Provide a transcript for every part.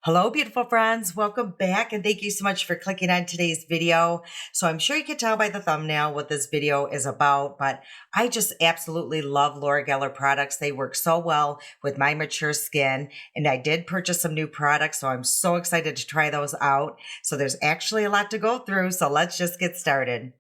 Hello, beautiful friends. Welcome back, and thank you so much for clicking on today's video. So I'm sure you can tell by the thumbnail what this video is about, but I just absolutely love Laura Geller products. They work so well with my mature skin, and I did purchase some new products, so I'm so excited to try those out. So there's actually a lot to go through, so let's just get started.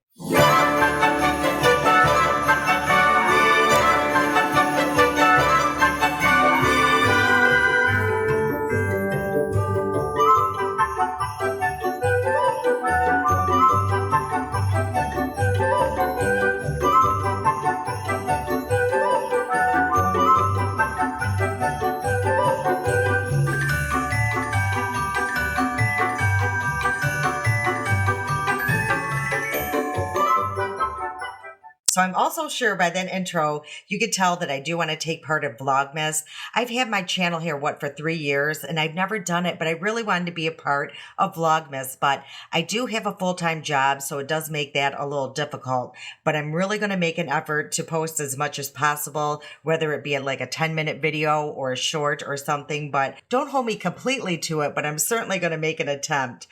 So I'm also sure by that intro, you could tell that I do want to take part of Vlogmas. I've had my channel here, for 3 years, and I've never done it, but I really wanted to be a part of Vlogmas. But I do have a full-time job, so it does make that a little difficult. But I'm really going to make an effort to post as much as possible, whether it be like a 10-minute video or a short or something. But don't hold me completely to it, but I'm certainly going to make an attempt.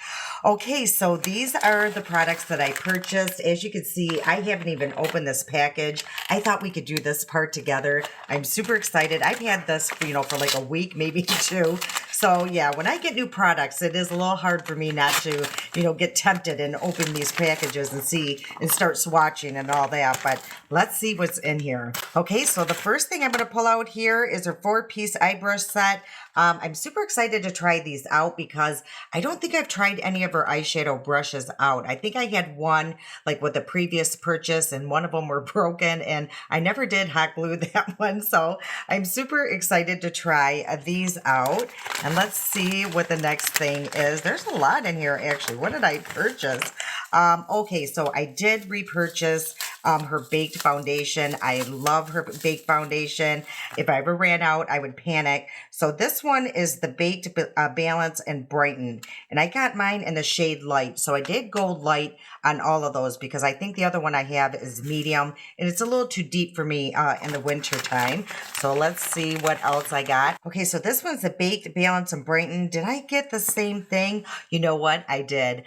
Okay, so these are the products that I purchased. As you can see, I haven't even opened this package. I thought we could do this part together. I'm super excited. I've had this, for like a week, maybe two. So yeah, when I get new products, it is a little hard for me not to, get tempted and open these packages and see and start swatching and all that. But let's see what's in here. Okay, so the first thing I'm going to pull out here is a 4-piece eye brush set. I'm super excited to try these out because I don't think I've tried any of her eyeshadow brushes out. I think I had one like with the previous purchase and one of them were broken and I never did hot glue that one. So I'm super excited to try these out. And let's see what the next thing is. There's a lot in here actually. What did I purchase? Okay, so I did repurchase her baked foundation. I love her baked foundation. If I ever ran out, I would panic. So this one is the Baked Balance and Brighten. And I got mine in the shade light. So I did go light on all of those because I think the other one I have is medium. And it's a little too deep for me in the winter time. So let's see what else I got. Okay, so this one's the Baked Balance and Brighten. Did I get the same thing? You know what? I did.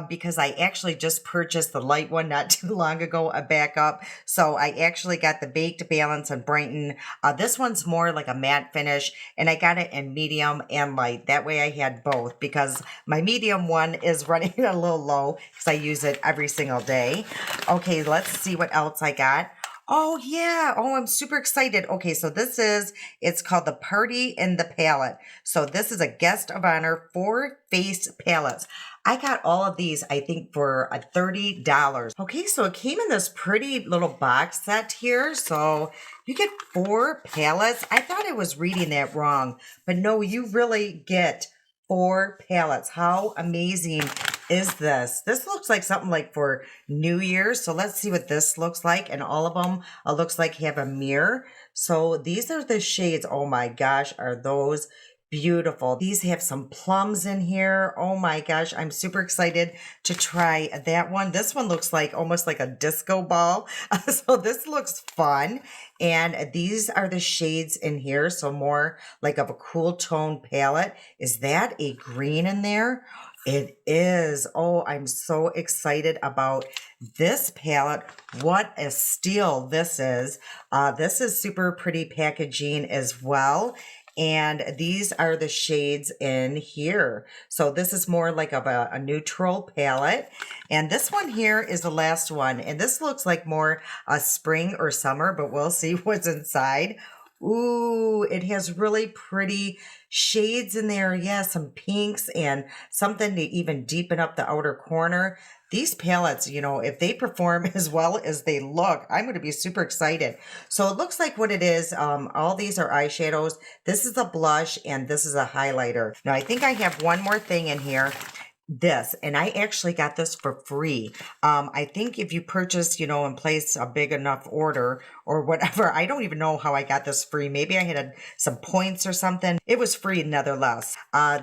Because I actually just purchased the light one not too long ago, a backup. So I actually got the Baked Balance and Brighten. This one's more like a matte finish, and I got it in medium and light. That way I had both because my medium one is running a little low because I use it every single day. Okay, let's see what else I got. Oh, yeah. Oh, I'm super excited. Okay, so it's called the Party in the Palette. So this is a Guest of Honor 4-face palettes. I got all of these, I think, for $30. Okay, so it came in this pretty little box set here. So you get 4 palettes. I thought I was reading that wrong, but no, you really get 4 palettes. How amazing is this? This looks like something like for New Year's. So let's see what this looks like. And all of them looks like have a mirror. So these are the shades. Oh my gosh, are those beautiful. These have some plums in here. Oh my gosh, I'm super excited to try that one. This one looks like almost like a disco ball. So this looks fun. And these are the shades in here. So more like of a cool tone palette. Is that a green in there? It is. Oh, I'm so excited about this palette. What a steal this is. This is super pretty packaging as well. And these are the shades in here. So this is more like of a neutral palette. And this one here is the last one. And this looks like more a spring or summer, but we'll see what's inside. Ooh, it has really pretty shades in there. Yeah, some pinks and something to even deepen up the outer corner. These palettes, if they perform as well as they look, I'm going to be super excited. So it looks like what it is, all these are eyeshadows. This is a blush and this is a highlighter. Now, I think I have one more thing in here. And I actually got this for free. I think if you purchase, and place a big enough order or whatever, I don't even know how I got this free. Maybe I had some points or something. It was free nevertheless.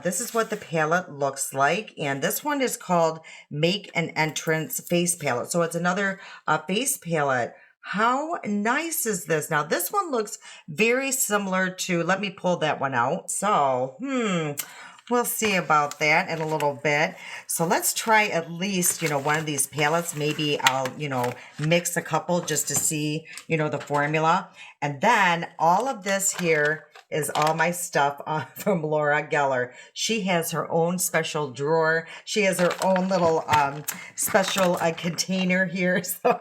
This is what the palette looks like. And this one is called Make an Entrance Face Palette. So it's another face palette. How nice is this? Now, this one looks very similar to, let me pull that one out. So, We'll see about that in a little bit. So let's try at least, one of these palettes. Maybe I'll, mix a couple just to see, the formula. And then all of this here is all my stuff from Laura Geller. She has her own special drawer. She has her own little special container here. So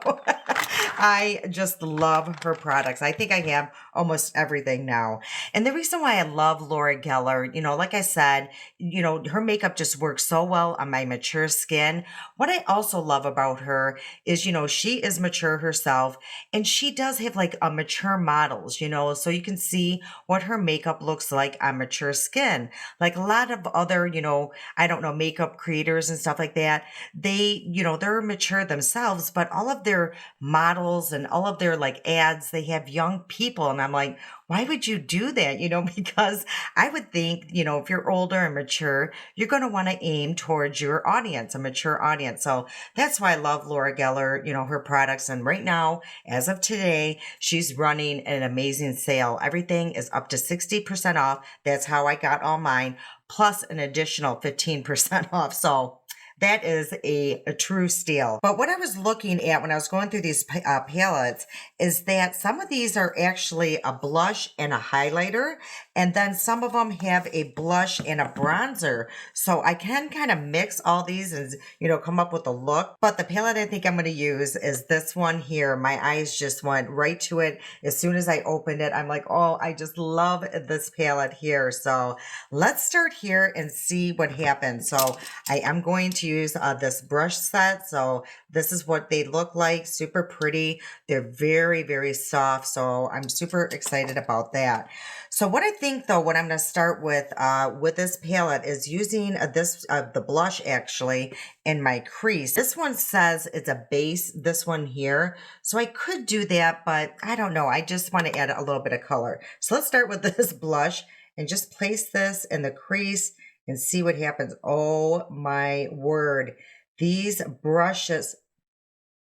I just love her products. I think I have almost everything now. And the reason why I love Laura Geller, like I said, her makeup just works so well on my mature skin. What I also love about her is, she is mature herself and she does have like a mature models, so you can see what her makeup looks like on mature skin. Like a lot of other, I don't know, makeup creators and stuff like that. They, they're mature themselves, but all of their models and all of their like ads, they have young people. And I'm like, why would you do that? Because I would think, if you're older and mature, you're going to want to aim towards your audience, a mature audience. So that's why I love Laura Geller, her products. And right now, as of today, she's running an amazing sale. Everything is up to 60% off. That's how I got all mine, plus an additional 15% off. So that is a true steal. But what I was looking at when I was going through these palettes is that some of these are actually a blush and a highlighter. And then some of them have a blush and a bronzer. So I can kind of mix all these and, come up with a look. But the palette I think I'm going to use is this one here. My eyes just went right to it. As soon as I opened it, I'm like, oh, I just love this palette here. So let's start here and see what happens. So I am going to use this brush set. So this is what they look like. Super pretty. They're very, very soft. So I'm super excited about that. So what I think though, what I'm going to start with this palette is using the blush actually in my crease. This one says it's a base, this one here. So I could do that, but I don't know. I just want to add a little bit of color. So let's start with this blush and just place this in the crease and see what happens. Oh my word. These brushes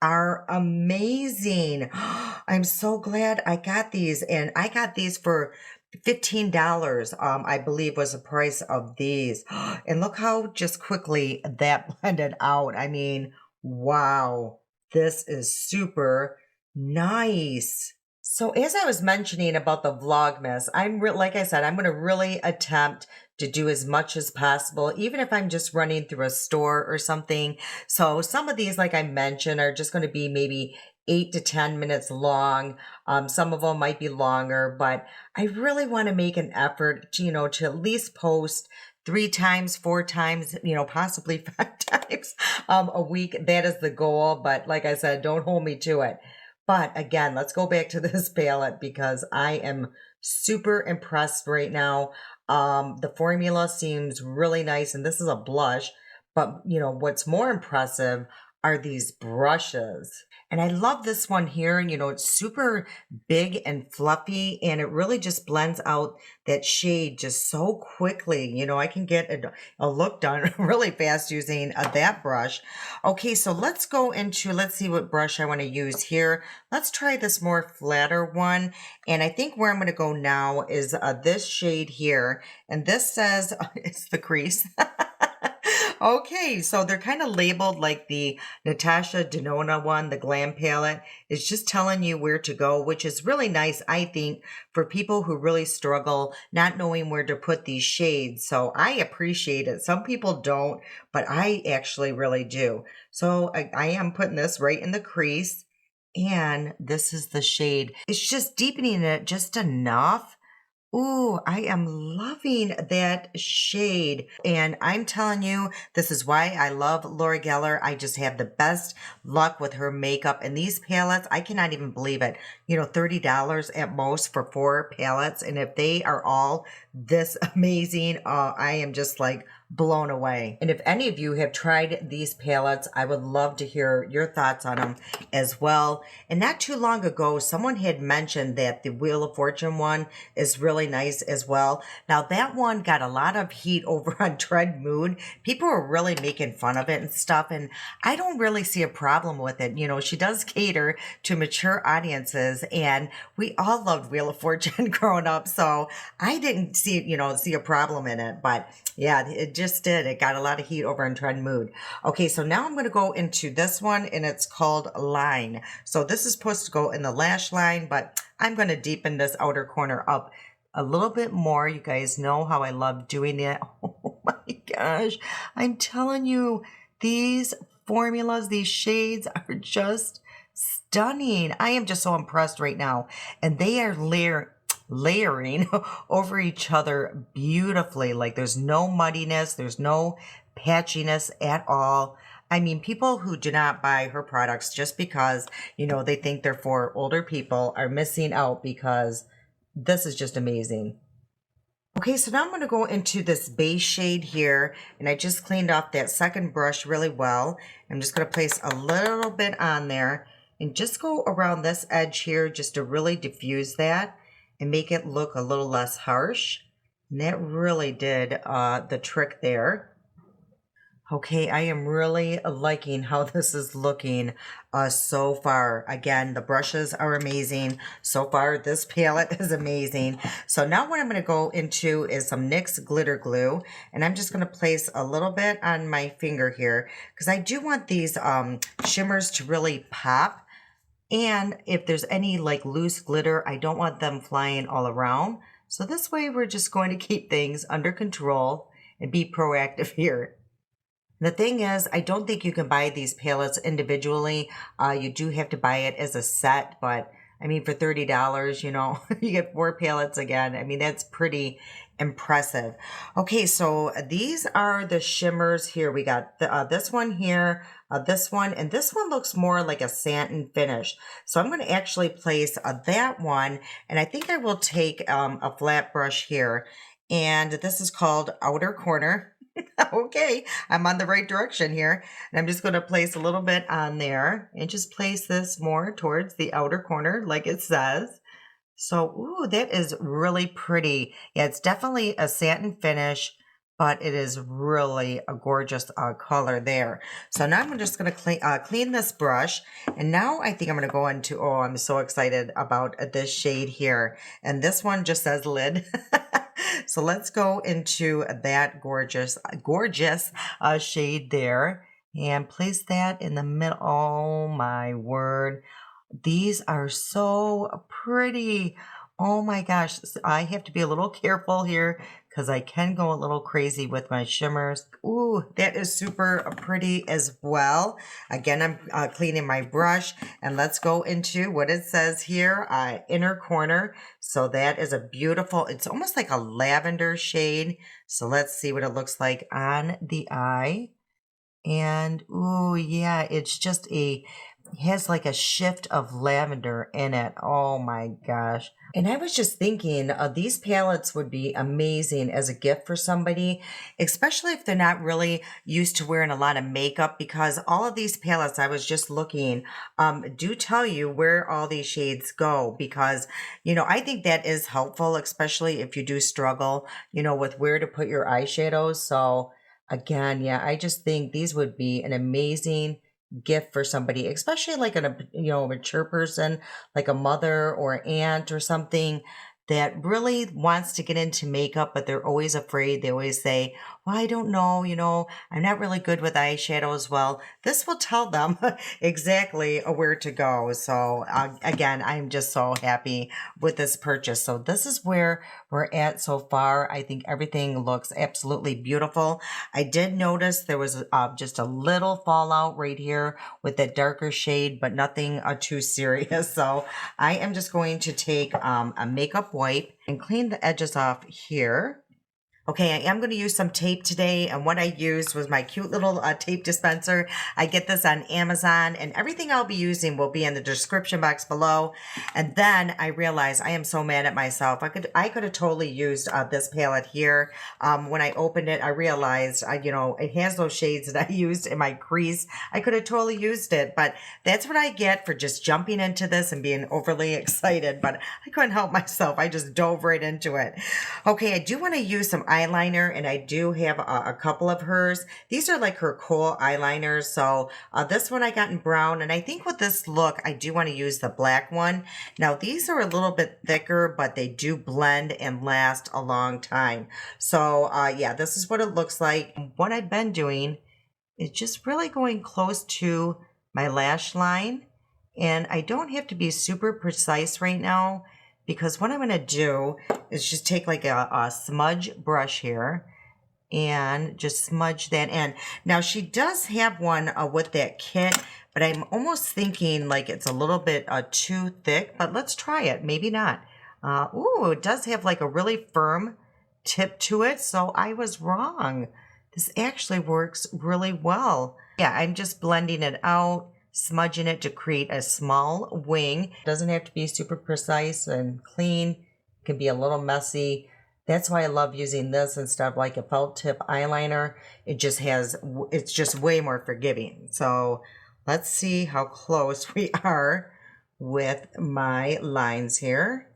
are amazing. I'm so glad I got these, and I got these for $15, I believe was the price of these. And look how just quickly that blended out. I mean, wow, this is super nice. So as I was mentioning about the Vlogmas, like I said, I'm going to really attempt to do as much as possible, even if I'm just running through a store or something. So some of these, like I mentioned, are just going to be maybe 8 to 10 minutes long. Some of them might be longer, but I really want to make an effort to, to at least post 3 times, 4 times, possibly 5 times a week. That is the goal. But like I said, don't hold me to it. But again, let's go back to this palette because I am super impressed right now. The formula seems really nice, and this is a blush. But, what's more impressive are these brushes. And I love this one here. It's super big and fluffy, and it really just blends out that shade just so quickly. I can get a look done really fast using that brush. Okay, so let's see what brush I want to use here. Let's try this more flatter one. And I think where I'm going to go now is this shade here. And this says, it's the crease. Okay, so they're kind of labeled like the Natasha Denona one, the Glam palette. It's just telling you where to go, which is really nice, I think, for people who really struggle not knowing where to put these shades. So I appreciate it. Some people don't, but I actually really do. So I am putting this right in the crease, and this is the shade. It's just deepening it just enough. Ooh, I am loving that shade. And I'm telling you, this is why I love Laura Geller. I just have the best luck with her makeup. And these palettes, I cannot even believe it. $30 at most for 4 palettes. And if they are all this amazing, I am just like blown away. And if any of you have tried these palettes, I would love to hear your thoughts on them as well. And not too long ago, someone had mentioned that the Wheel of Fortune one is really really nice as well. Now that one got a lot of heat over on Tread Moon. People were really making fun of it and stuff, and I don't really see a problem with it. You know, she does cater to mature audiences, and we all loved Wheel of Fortune growing up, so I didn't see a problem in it. But yeah, it just did. It got a lot of heat over on Tread Moon. Okay, so now I'm going to go into this one, and it's called Line. So this is supposed to go in the lash line, but I'm going to deepen this outer corner up a little bit more. You guys know how I love doing it. Oh my gosh. I'm telling you, these formulas, these shades are just stunning. I am just so impressed right now. And they are layering over each other beautifully. Like there's no muddiness, there's no patchiness at all. I mean, people who do not buy her products just because, they think they're for older people are missing out, because this is just amazing. Okay, so now I'm going to go into this base shade here, and I just cleaned off that second brush really well. I'm just going to place a little bit on there and just go around this edge here just to really diffuse that and make it look a little less harsh. And that really did the trick there. Okay, I am really liking how this is looking so far. Again, the brushes are amazing. So far, this palette is amazing. So now what I'm going to go into is some NYX glitter glue. And I'm just going to place a little bit on my finger here, because I do want these shimmers to really pop. And if there's any like loose glitter, I don't want them flying all around. So this way, we're just going to keep things under control and be proactive here. The thing is, I don't think you can buy these palettes individually. You do have to buy it as a set, but I mean, for $30, you get 4 palettes again. I mean, that's pretty impressive. Okay, so these are the shimmers here. We got this one here, this one, and this one looks more like a satin finish. So I'm going to actually place that one, and I think I will take a flat brush here, and this is called Outer Corner. Okay, I'm on the right direction here. And I'm just going to place a little bit on there and just place this more towards the outer corner like it says. So, ooh, that is really pretty. Yeah, it's definitely a satin finish, but it is really a gorgeous color there. So now I'm just going to clean this brush. And now I think I'm going to go into, oh, I'm so excited about this shade here. And this one just says lid. So let's go into that gorgeous shade there and place that in the middle. Oh my word. These are so pretty. Oh my gosh. I have to be a little careful here because I can go a little crazy with my shimmers. Ooh, that is super pretty as well. Again, I'm cleaning my brush, and let's go into what it says here, inner corner. So that is a beautiful, it's almost like a lavender shade. So let's see what it looks like on the eye. And ooh, yeah, it's just has like a shift of lavender in it. Oh my gosh. And I was just thinking these palettes would be amazing as a gift for somebody, especially if they're not really used to wearing a lot of makeup, because all of these palettes, I was just looking, do tell you where all these shades go, because, I think that is helpful, especially if you do struggle, with where to put your eyeshadows. So again, yeah, I just think these would be an amazing gift for somebody, especially like a mature person, like a mother or aunt or something that really wants to get into makeup, but they're always afraid. They always say, well, I don't know, I'm not really good with eyeshadows. Well, this will tell them exactly where to go. So again, I'm just so happy with this purchase. So this is where we're at so far. I think everything looks absolutely beautiful. I did notice there was just a little fallout right here with that darker shade, but nothing too serious. So I am just going to take a makeup wipe and clean the edges off here. Okay, I am going to use some tape today, and what I used was my cute little tape dispenser. I get this on Amazon, and everything I'll be using will be in the description box below. And then I realized I am so mad at myself. I could have totally used this palette here. When I opened it, I realized it has those shades that I used in my crease. I could have totally used it, but that's what I get for just jumping into this and being overly excited. But I couldn't help myself. I just dove right into it. Okay, I do want to use some eyeliner, and I do have a couple of hers. These are like her kohl eyeliners. So this one I got in brown, and I think with this look, I do want to use the black one. Now these are a little bit thicker, but they do blend and last a long time. So yeah, this is what it looks like. What I've been doing is just really going close to my lash line, and I don't have to be super precise right now, because what I'm going to do is just take like a smudge brush here and just smudge that in. Now she does have one with that kit, but I'm almost thinking like it's a little bit too thick, but let's try it. Maybe not. Ooh, it does have like a really firm tip to it, so I was wrong. This actually works really well. Yeah, I'm just blending it out, smudging it to create a small wing. It doesn't have to be super precise and clean. It can be a little messy. That's why I love using this instead of like a felt tip eyeliner. It's just way more forgiving. So let's see how close we are with my lines here.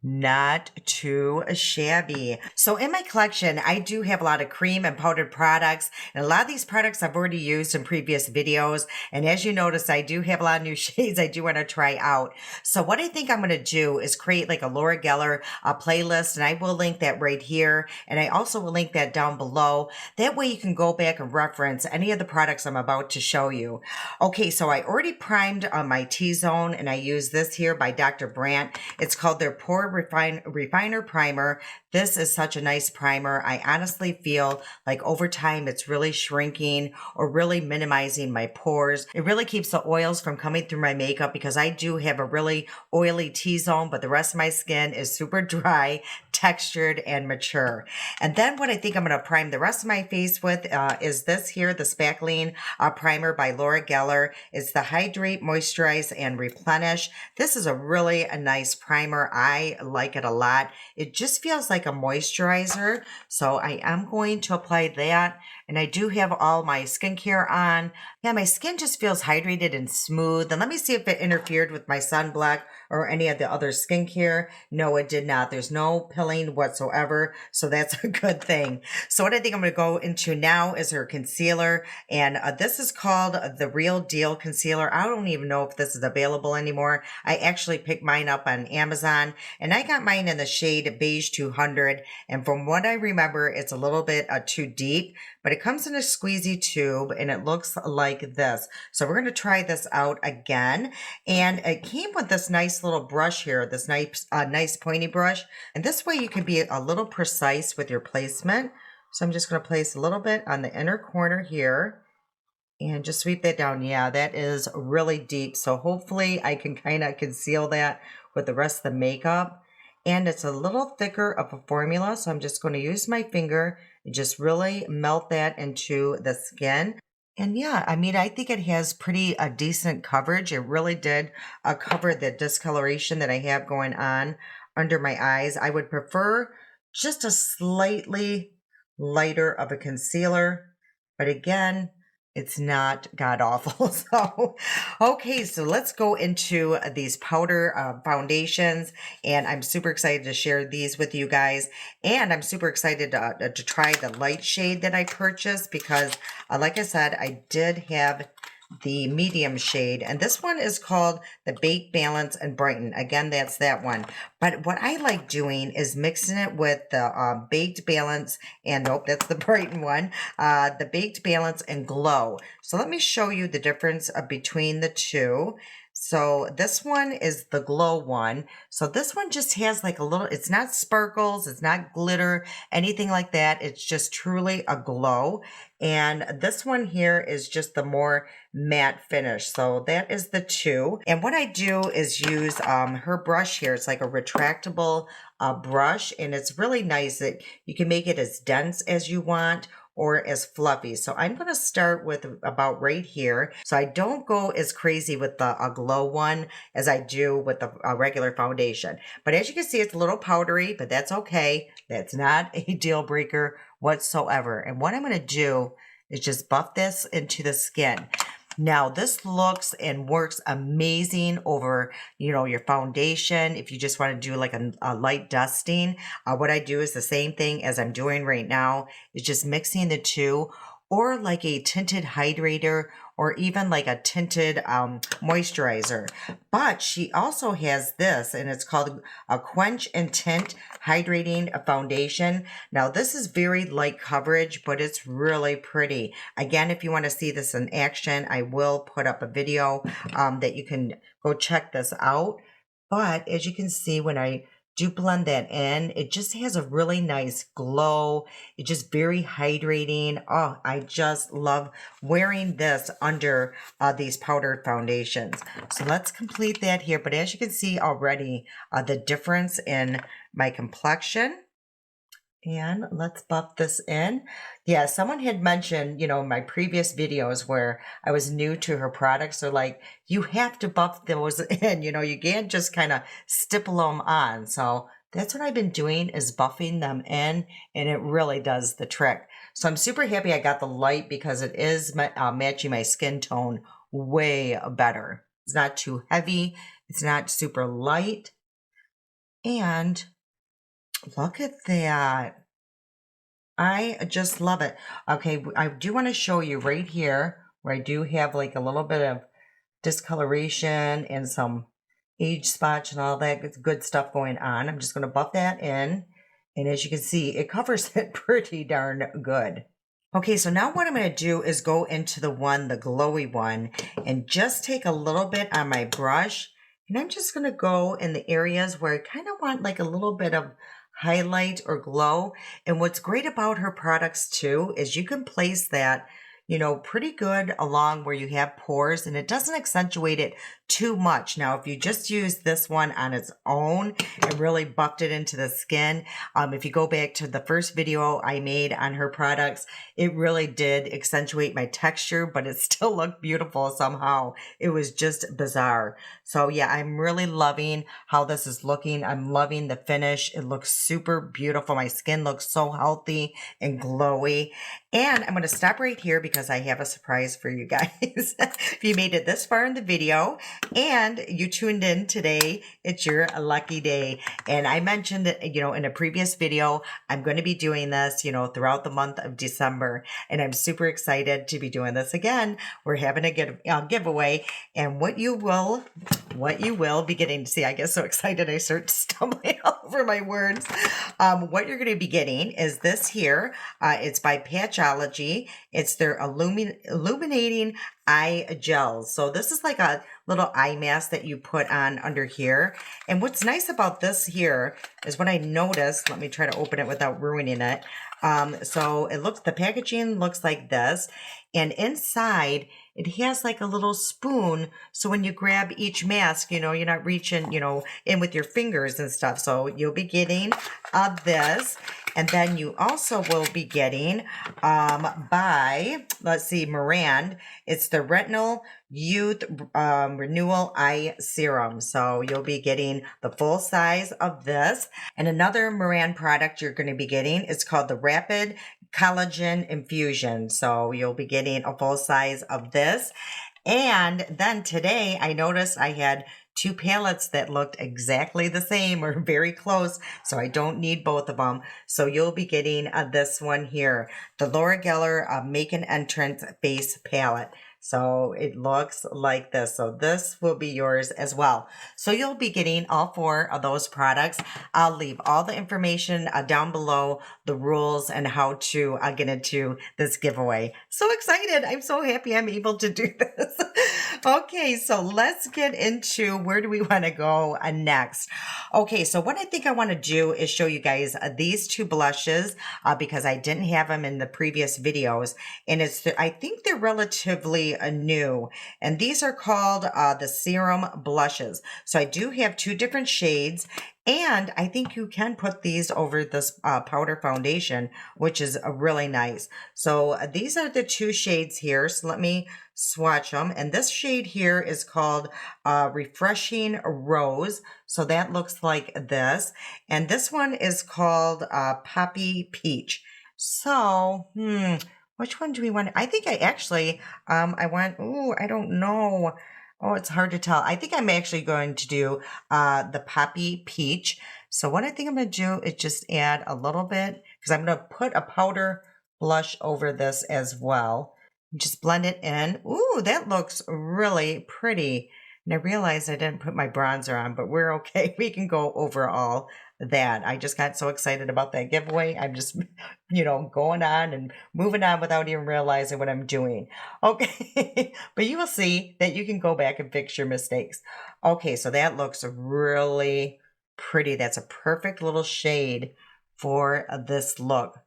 Not too shabby. So in my collection, I do have a lot of cream and powdered products, and a lot of these products I've already used in previous videos. And as you notice, I do have a lot of new shades I do want to try out. So what I think I'm going to do is create like a Laura Geller playlist, and I will link that right here. And I also will link that down below. That way you can go back and reference any of the products I'm about to show you. Okay, so I already primed my T-zone, and I use this here by Dr. Brandt. It's called their Pore Refiner Primer. This is such a nice primer. I honestly feel like over time it's really shrinking or really minimizing my pores. It really keeps the oils from coming through my makeup, because I do have a really oily T-zone, but the rest of my skin is super dry, textured, and mature. And then what I think I'm going to prime the rest of my face with is this here, the Spackling Primer by Laura Geller. It's the Hydrate, Moisturize, and Replenish. This is a really nice primer. I like it a lot. It just feels like a moisturizer. So I am going to apply that. And I do have all my skincare on. Yeah, my skin just feels hydrated and smooth. And let me see if it interfered with my sunblock or any of the other skincare. No, it did not. There's no pilling whatsoever. So that's a good thing. So what I think I'm going to go into now is her concealer. And this is called the Real Deal Concealer. I don't even know if this is available anymore. I actually picked mine up on Amazon, and I got mine in the shade Beige 200. And from what I remember, it's a little bit too deep, but it comes in a squeezy tube, and it looks like this. So we're going to try this out again. And it came with this nice little brush here, this nice pointy brush. And this way you can be a little precise with your placement. So I'm just going to place a little bit on the inner corner here and just sweep that down. Yeah, that is really deep. So hopefully I can kind of conceal that with the rest of the makeup. And it's a little thicker of a formula, so I'm just going to use my finger and just really melt that into the skin. And yeah, I mean, I think it has pretty decent coverage. It really did cover the discoloration that I have going on under my eyes. I would prefer just a slightly lighter of a concealer, but again, it's not god awful. So, okay, so let's go into these powder foundations, and I'm super excited to share these with you guys. And I'm super excited to try the light shade that I purchased, because like I said, I did have the medium shade, and this one is called the Bake, Balance, and Brighten. Again, that's that one. But what I like doing is mixing it with the Baked, Balance, and nope, that's the Brighten one, the Baked, Balance, and Glow. So let me show you the difference between the two. So this one is the Glow one. So this one just has like a little, it's not sparkles, it's not glitter, anything like that. It's just truly a glow. And this one here is just the more matte finish. So that is the two. And what I do is use her brush here. It's like a retractable brush, and it's really nice that you can make it as dense as you want or as fluffy. So I'm going to start with about right here. So I don't go as crazy with the glow one as I do with the regular foundation. But as you can see, it's a little powdery, but that's okay. That's not a deal breaker whatsoever. And what I'm going to do is just buff this into the skin. Now, this looks and works amazing over, your foundation. If you just want to do like a light dusting, what I do is the same thing as I'm doing right now, is just mixing the two, or like a tinted hydrator, or even like a tinted moisturizer. But she also has this, and it's called a Quench and Tint Hydrating Foundation. Now, this is very light coverage, but it's really pretty. Again, if you want to see this in action, I will put up a video that you can go check this out. But as you can see, when I do blend that in, it just has a really nice glow. It's just very hydrating. Oh, I just love wearing this under these powdered foundations. So let's complete that here. But as you can see already, the difference in my complexion. And let's buff this in. Yeah, someone had mentioned, in my previous videos where I was new to her products, they're like, you have to buff those in, you can't just kind of stipple them on. So that's what I've been doing, is buffing them in, and it really does the trick. So I'm super happy I got the light, because it is matching my skin tone way better. It's not too heavy. It's not super light. And look at that. I just love it. Okay, I do want to show you right here where I do have like a little bit of discoloration and some age spots and all that good stuff going on. I'm just going to buff that in. And as you can see, it covers it pretty darn good. Okay, so now what I'm going to do is go into the glowy one, and just take a little bit on my brush. And I'm just going to go in the areas where I kind of want like a little bit of highlight or glow. And what's great about her products too is you can place that, pretty good along where you have pores, and it doesn't accentuate it too much. Now, if you just use this one on its own and really buffed it into the skin, if you go back to the first video I made on her products, it really did accentuate my texture, but it still looked beautiful somehow. It was just bizarre. So yeah, I'm really loving how this is looking. I'm loving the finish. It looks super beautiful. My skin looks so healthy and glowy. And I'm going to stop right here because I have a surprise for you guys. If you made it this far in the video and you tuned in today, it's your lucky day. And I mentioned that, in a previous video, I'm going to be doing this, throughout the month of December. And I'm super excited to be doing this again. We're having a giveaway. And what you will be getting to see, I get so excited I start stumbling over my words. What you're going to be getting is this here. It's by Patchology. It's their illuminating eye gels. So this is like a little eye mask that you put on under here. And what's nice about this here is what I noticed. Let me try to open it without ruining it. So the packaging looks like this, and inside it has like a little spoon. So when you grab each mask, you're not reaching, in with your fingers and stuff. So you'll be getting this. And then you also will be getting by, let's see, Morand. It's the Retinol Youth Renewal Eye Serum. So you'll be getting the full size of this. And another Morand product you're going to be getting is called the Rapid Collagen Infusion. So you'll be getting a full size of this. And then today I noticed I had 2 palettes that looked exactly the same or very close, so I don't need both of them. So you'll be getting this one here, the Laura Geller Make an Entrance Face Palette. So it looks like this. So this will be yours as well. So you'll be getting all 4 of those products. I'll leave all the information down below, the rules and how to get into this giveaway. So excited. I'm so happy I'm able to do this. Okay, so let's get into where do we want to go next. Okay, so what I think I want to do is show you guys these 2 blushes because I didn't have them in the previous videos. And I think they're relatively new. And these are called the Serum Blushes. So I do have 2 different shades. And I think you can put these over this powder foundation, which is really nice. So these are the two shades here. So let me swatch them. And this shade here is called Refreshing Rose. So that looks like this. And this one is called Poppy Peach. So, which one do we want? I think I actually, I want, I don't know. Oh, it's hard to tell. I think I'm actually going to do the Poppy Peach. So what I think I'm going to do is just add a little bit, because I'm going to put a powder blush over this as well. Just blend it in. Ooh, that looks really pretty. And I realized I didn't put my bronzer on, but we're okay. We can go over all that. I just got so excited about that giveaway. I'm just, going on and moving on without even realizing what I'm doing. Okay, but you will see that you can go back and fix your mistakes. Okay, so that looks really pretty. That's a perfect little shade for this look.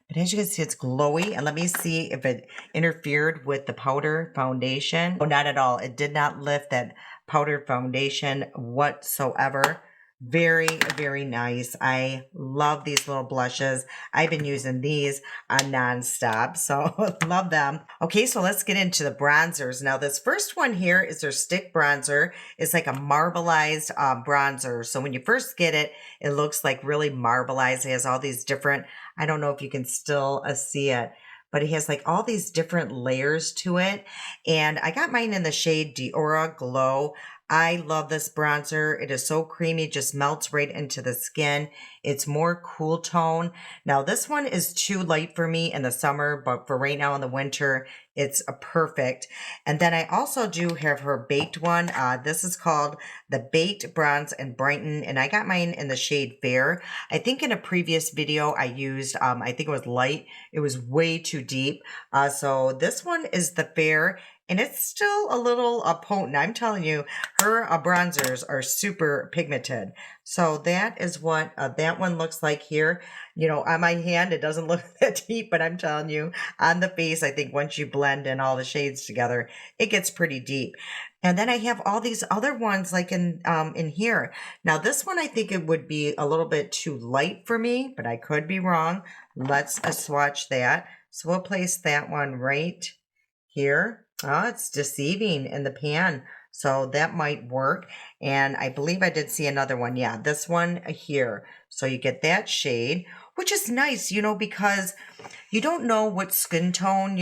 But as you can see, it's glowy. And let me see if it interfered with the powder foundation. Oh, not at all. It did not lift that powder foundation whatsoever. Very, very nice. I love these little blushes. I've been using these nonstop, so love them. Okay, so let's get into the bronzers. Now, this first one here is their stick bronzer. It's like a marbleized bronzer. So when you first get it, it looks like really marbleized. It has all these different, I don't know if you can still see it, but it has like all these different layers to it. And I got mine in the shade Diora Glow. I love this bronzer. It is so creamy, just melts right into the skin. It's more cool tone. Now, this one is too light for me in the summer, but for right now in the winter, it's perfect. And then I also do have her baked one. This is called the Baked Bronze and Brighten, and I got mine in the shade Fair. I think in a previous video I used, I think it was light. It was way too deep. So this one is the Fair. And it's still a little potent. I'm telling you, her bronzers are super pigmented. So that is what that one looks like here. On my hand, it doesn't look that deep, but I'm telling you, on the face, I think once you blend in all the shades together, it gets pretty deep. And then I have all these other ones like in here. Now, this one, I think it would be a little bit too light for me, but I could be wrong. Let's swatch that. So we'll place that one right here. Oh, it's deceiving in the pan. So that might work. And I believe I did see another one. Yeah, this one here. So you get that shade, which is nice, because you don't know what skin tone,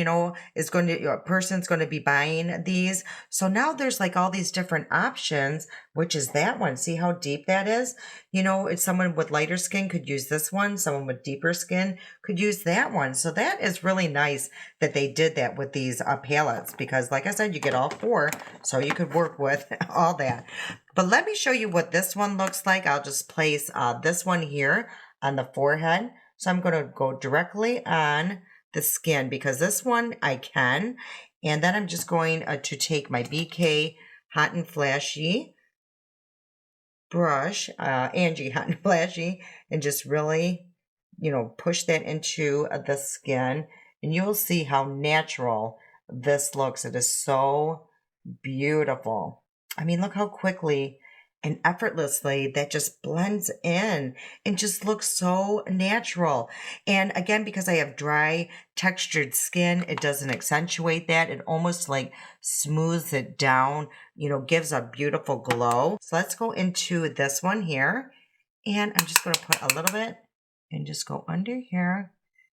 is going to, a person's going to be buying these. So now there's like all these different options, which is that one. See how deep that is? If someone with lighter skin could use this one, someone with deeper skin could use that one. So that is really nice that they did that with these palettes, because like I said, you get all four, so you could work with all that. But let me show you what this one looks like. I'll just place this one here on the forehead. So I'm going to go directly on the skin because this one I can. And then I'm just going to take my BK Hot and Flashy brush, Angie Hot and Flashy, and just really, push that into the skin. And you'll see how natural this looks. It is so beautiful. I mean, look how quickly and effortlessly that just blends in and just looks so natural. And again, because I have dry textured skin, it doesn't accentuate that. It almost like smooths it down, gives a beautiful glow. So let's go into this one here. And I'm just going to put a little bit and just go under here,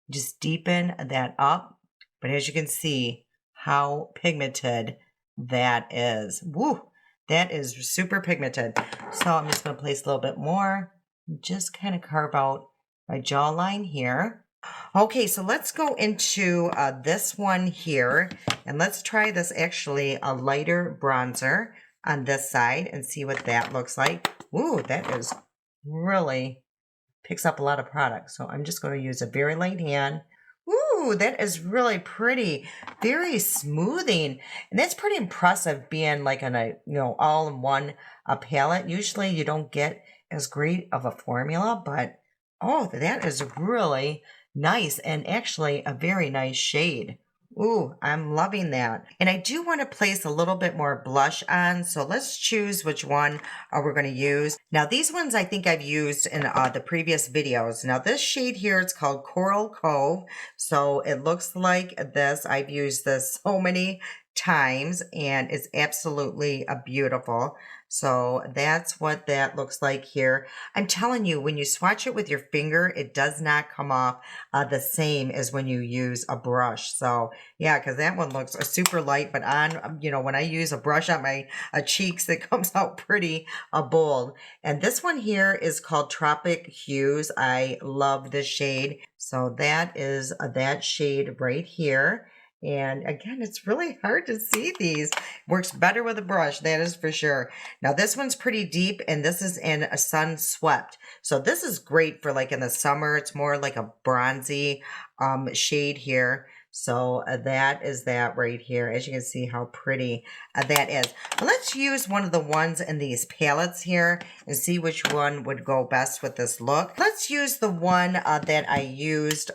just deepen that up. But as you can see how pigmented that is. Woo! That is super pigmented. So I'm just going to place a little bit more. Just kind of carve out my jawline here. Okay, so let's go into this one here. And let's try this actually a lighter bronzer on this side and see what that looks like. Ooh, that is really picks up a lot of product. So I'm just going to use a very light hand. Ooh, that is really pretty. Very smoothing. And that's pretty impressive being like on a, all-in-one palette. Usually you don't get as great of a formula, but oh, that is really nice and actually a very nice shade. Ooh, I'm loving that. And I do want to place a little bit more blush on. So let's choose which one we're going to use. Now, these ones I think I've used in the previous videos. Now, this shade here, it's called Coral Cove. So it looks like this. I've used this so many times and it's absolutely beautiful. So that's what that looks like here. I'm telling you, when you swatch it with your finger, it does not come off the same as when you use a brush. So yeah, because that one looks super light, but on, when I use a brush on my cheeks, it comes out pretty bold. And this one here is called Tropic Hues. I love this shade. So that is that shade right here. And again, it's really hard to see these. Works better with a brush, that is for sure. Now this one's pretty deep and this is in a Sun Swept. So this is great for like in the summer. It's more like a bronzy shade here. So that is that right here. As you can see how pretty that is. But let's use one of the ones in these palettes here and see which one would go best with this look. Let's use the one that I used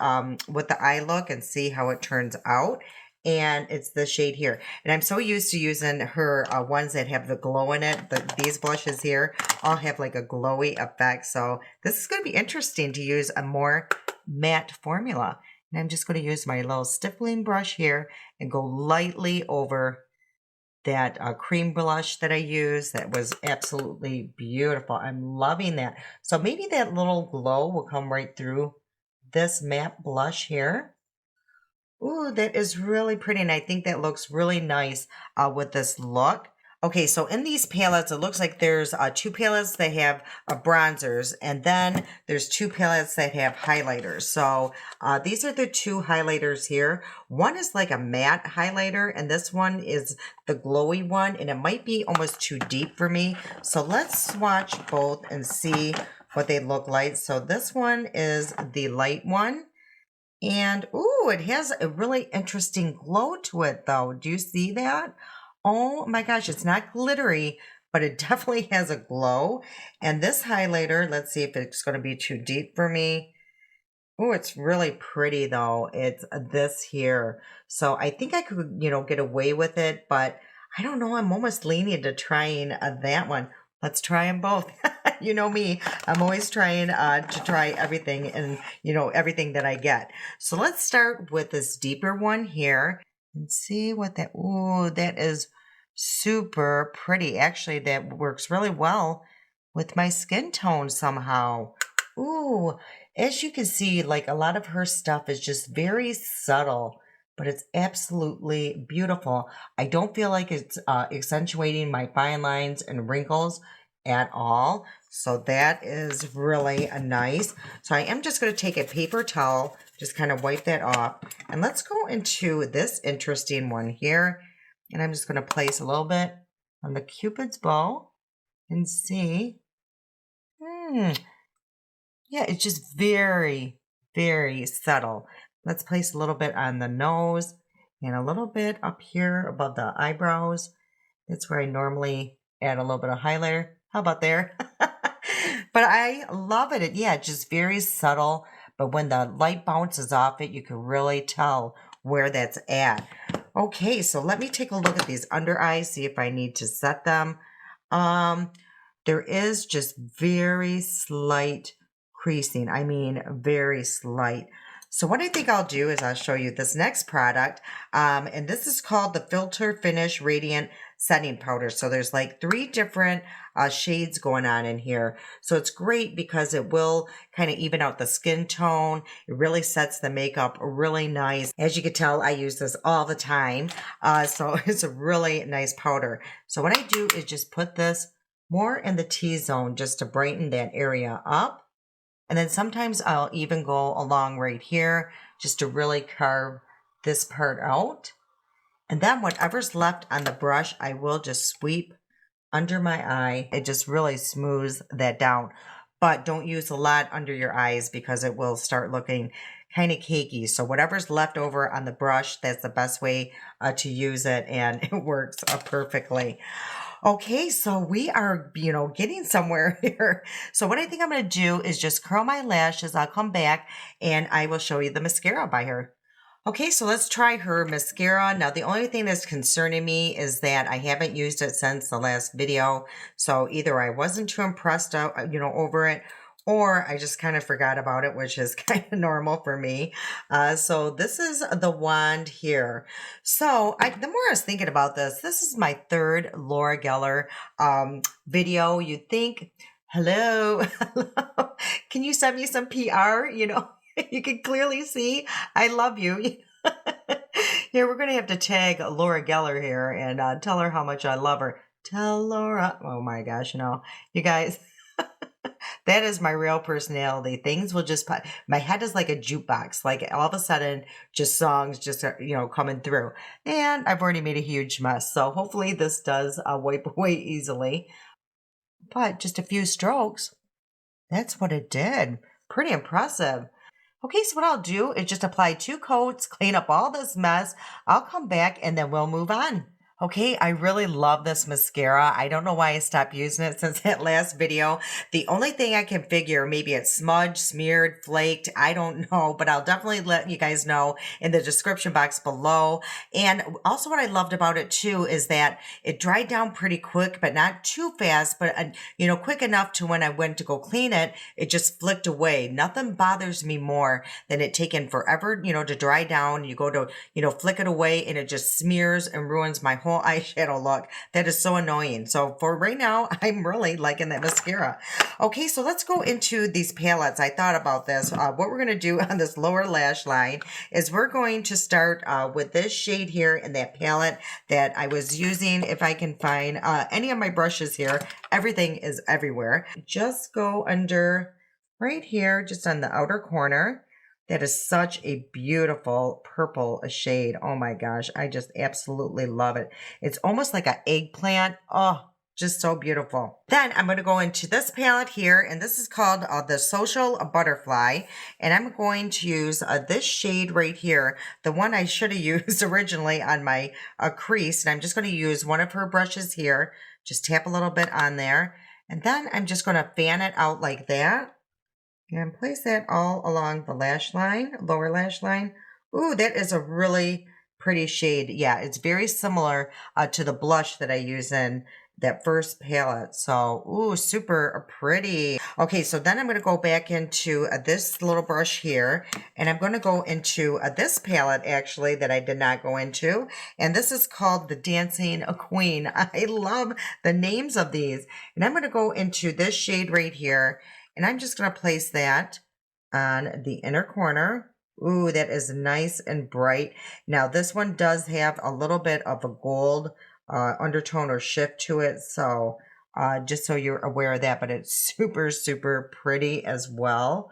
with the eye look and see how it turns out. And it's the shade here. And I'm so used to using her ones that have the glow in it. These blushes here all have like a glowy effect. So this is going to be interesting to use a more matte formula. And I'm just going to use my little stippling brush here and go lightly over that cream blush that I used. That was absolutely beautiful. I'm loving that. So maybe that little glow will come right through this matte blush here. Ooh, that is really pretty, and I think that looks really nice with this look. Okay, so in these palettes, it looks like there's two palettes that have bronzers, and then there's two palettes that have highlighters. So these are the two highlighters here. One is like a matte highlighter, and this one is the glowy one, and it might be almost too deep for me. So let's swatch both and see what they look like. So this one is the light one. And, ooh, it has a really interesting glow to it, though. Do you see that? Oh, my gosh, it's not glittery, but it definitely has a glow. And this highlighter, let's see if it's going to be too deep for me. Oh, it's really pretty, though. It's this here. So I think I could, get away with it, but I don't know. I'm almost leaning to trying that one. Let's try them both. You know me, I'm always trying to try everything and, everything that I get. So let's start with this deeper one here and see what that, ooh, that is super pretty. Actually, that works really well with my skin tone somehow. Ooh, as you can see, like a lot of her stuff is just very subtle, but it's absolutely beautiful. I don't feel like it's accentuating my fine lines and wrinkles at all. So that is really nice. So I am just going to take a paper towel, just kind of wipe that off. And let's go into this interesting one here. And I'm just going to place a little bit on the Cupid's bow and see. Yeah, it's just very, very subtle. Let's place a little bit on the nose and a little bit up here above the eyebrows. That's where I normally add a little bit of highlighter. How about there? But I love it. Yeah, it's just very subtle. But when the light bounces off it, you can really tell where that's at. Okay, so let me take a look at these under eyes, see if I need to set them. There is just very slight creasing. I mean, very slight. So what I think I'll do is I'll show you this next product. And this is called the Filter Finish Radiant Setting Powder. So there's like 3 different shades going on in here. So it's great because it will kind of even out the skin tone. It really sets the makeup really nice. As you can tell, I use this all the time. So it's a really nice powder. So what I do is just put this more in the T-zone just to brighten that area up. And then sometimes I'll even go along right here just to really carve this part out. And then whatever's left on the brush, I will just sweep under my eye. It just really smooths that down. But don't use a lot under your eyes because it will start looking kind of cakey. So whatever's left over on the brush, that's the best way to use it. And it works perfectly. Okay, so we are, getting somewhere here. So what I think I'm going to do is just curl my lashes. I'll come back and I will show you the mascara by her. Okay, so let's try her mascara. Now, the only thing that's concerning me is that I haven't used it since the last video. So either I wasn't too impressed, over it, or I just kind of forgot about it, which is kind of normal for me. So this is the wand here. So the more I was thinking about this is my third Laura Geller video. You'd think, hello, hello, can you send me some PR? You can clearly see I love you. Here, we're going to have to tag Laura Geller here and tell her how much I love her. Tell Laura. Oh my gosh, you guys, that is my real personality. Things will just pop. My head is like a jukebox. Like all of a sudden, just songs just, coming through. And I've already made a huge mess. So hopefully this does wipe away easily. But just a few strokes. That's what it did. Pretty impressive. Okay, so what I'll do is just apply 2 coats, clean up all this mess. I'll come back and then we'll move on. Okay, I really love this mascara. I don't know why I stopped using it since that last video. The only thing I can figure, maybe it's smudged, smeared, flaked. I don't know, but I'll definitely let you guys know in the description box below. And also what I loved about it too is that it dried down pretty quick, but not too fast, but quick enough to when I went to go clean it, it just flicked away. Nothing bothers me more than it taking forever, to dry down. You go to, flick it away and it just smears and ruins my whole eyeshadow look. That is so annoying. So for right now, I'm really liking that mascara. Okay, so let's go into these palettes. I thought about this. What we're going to do on this lower lash line is we're going to start with this shade here in that palette that I was using. If I can find any of my brushes here, everything is everywhere. Just go under right here, just on the outer corner. That is such a beautiful purple shade. Oh my gosh, I just absolutely love it. It's almost like an eggplant. Oh, just so beautiful. Then I'm going to go into this palette here, and this is called the Social Butterfly. And I'm going to use this shade right here, the one I should have used originally on my crease. And I'm just going to use one of her brushes here. Just tap a little bit on there. And then I'm just going to fan it out like that. And place that all along the lash line, lower lash line. Ooh, that is a really pretty shade. Yeah, it's very similar to the blush that I use in that first palette. So, ooh, super pretty. Okay, so then I'm going to go back into this little brush here. And I'm going to go into this palette, actually, that I did not go into. And this is called the Dancing Queen. I love the names of these. And I'm going to go into this shade right here. And I'm just going to place that on the inner corner. Ooh, that is nice and bright. Now, this one does have a little bit of a gold undertone or shift to it. So just so you're aware of that, but it's super, super pretty as well.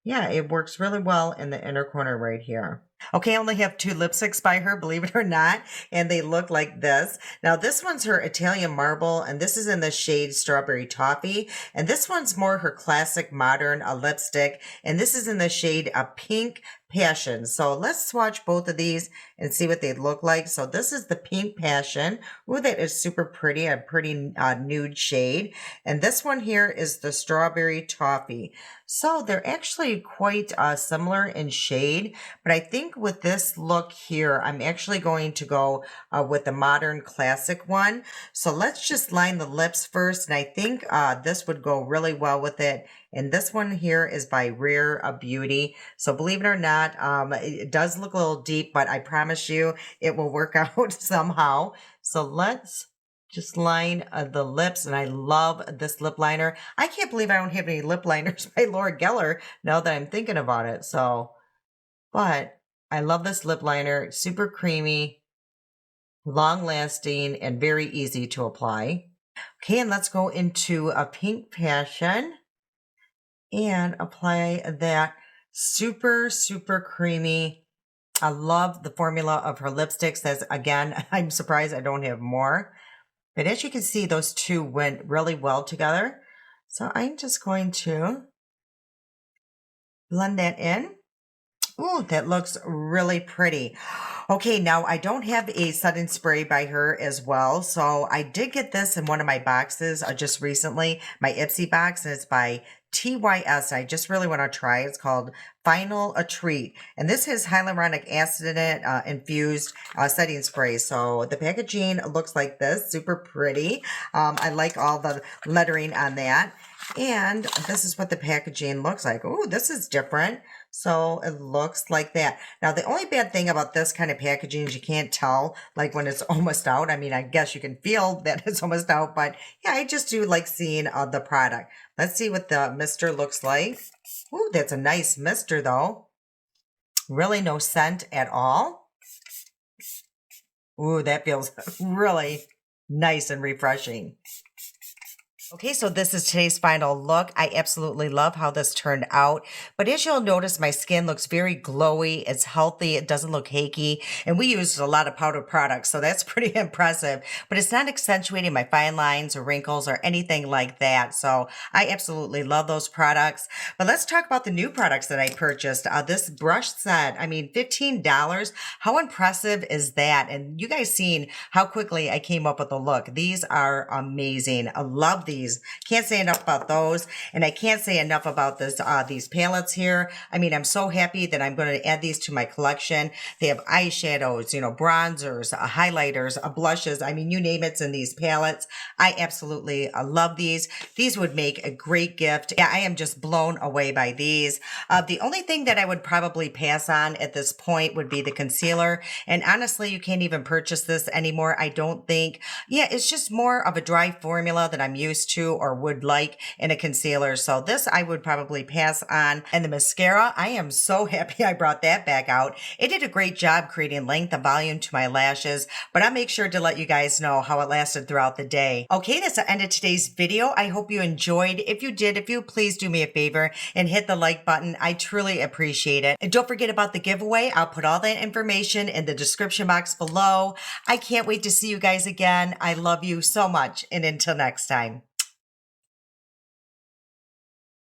Yeah, it works really well in the inner corner right here. Okay, I only have 2 lipsticks by her, believe it or not, and they look like this. Now, this one's her Italian Marble, and this is in the shade Strawberry Toffee, and this one's more her classic modern lipstick, and this is in the shade Pink Passion. So let's swatch both of these and see what they look like. So this is the Pink Passion. Ooh, that is super pretty, a pretty nude shade. And this one here is the Strawberry Toffee. So they're actually quite similar in shade, but I think with this look here, I'm actually going to go with the modern classic one. So let's just line the lips first, and I think this would go really well with it. And this one here is by Rare Beauty. So believe it or not, it does look a little deep, but I promise you it will work out somehow. So let's just line the lips, and I love this lip liner. I can't believe I don't have any lip liners by Laura Geller now that I'm thinking about it. But I love this lip liner. Super creamy, long lasting, and very easy to apply. Okay, and let's go into a Pink Passion and apply that super, super creamy. I love the formula of her lipsticks. As again, I'm surprised I don't have more. But as you can see, those two went really well together. So I'm just going to blend that in. Ooh, that looks really pretty. Okay, now I don't have a sudden spray by her as well. So I did get this in one of my boxes just recently, my Ipsy box, and it's by TYS. I just really want to try. It's called Final a Treat. And this has hyaluronic acid in it, infused setting spray. So the packaging looks like this, super pretty. I like all the lettering on that. And this is what the packaging looks like. Oh, this is different. So it looks like that. Now, the only bad thing about this kind of packaging is you can't tell, like, when it's almost out. I mean, I guess you can feel that it's almost out, but yeah, I just do like seeing the product. Let's see what the mister looks like. Ooh, that's a nice mister, though. Really no scent at all. Ooh, that feels really nice and refreshing. Okay, so this is today's final look. I absolutely love how this turned out. But as you'll notice, my skin looks very glowy. It's healthy. It doesn't look cakey. And we used a lot of powder products, so that's pretty impressive. But it's not accentuating my fine lines or wrinkles or anything like that. So I absolutely love those products. But let's talk about the new products that I purchased. This brush set, I mean, $15. How impressive is that? And you guys seen how quickly I came up with the look. These are amazing. I love these. Can't say enough about those. And I can't say enough about this, these palettes here. I mean, I'm so happy that I'm going to add these to my collection. They have eyeshadows, you know, bronzers, highlighters, blushes. I mean, you name it's in these palettes. I absolutely love these. These would make a great gift. Yeah, I am just blown away by these. The only thing that I would probably pass on at this point would be the concealer. And honestly, you can't even purchase this anymore, I don't think. Yeah, it's just more of a dry formula that I'm used to or would like in a concealer. So this I would probably pass on. And the mascara, I am so happy I brought that back out. It did a great job creating length and volume to my lashes, but I'll make sure to let you guys know how it lasted throughout the day. Okay, that's the end of today's video. I hope you enjoyed. If you did, if you please do me a favor and hit the like button. I truly appreciate it. And don't forget about the giveaway. I'll put all that information in the description box below. I can't wait to see you guys again. I love you so much. And until next time.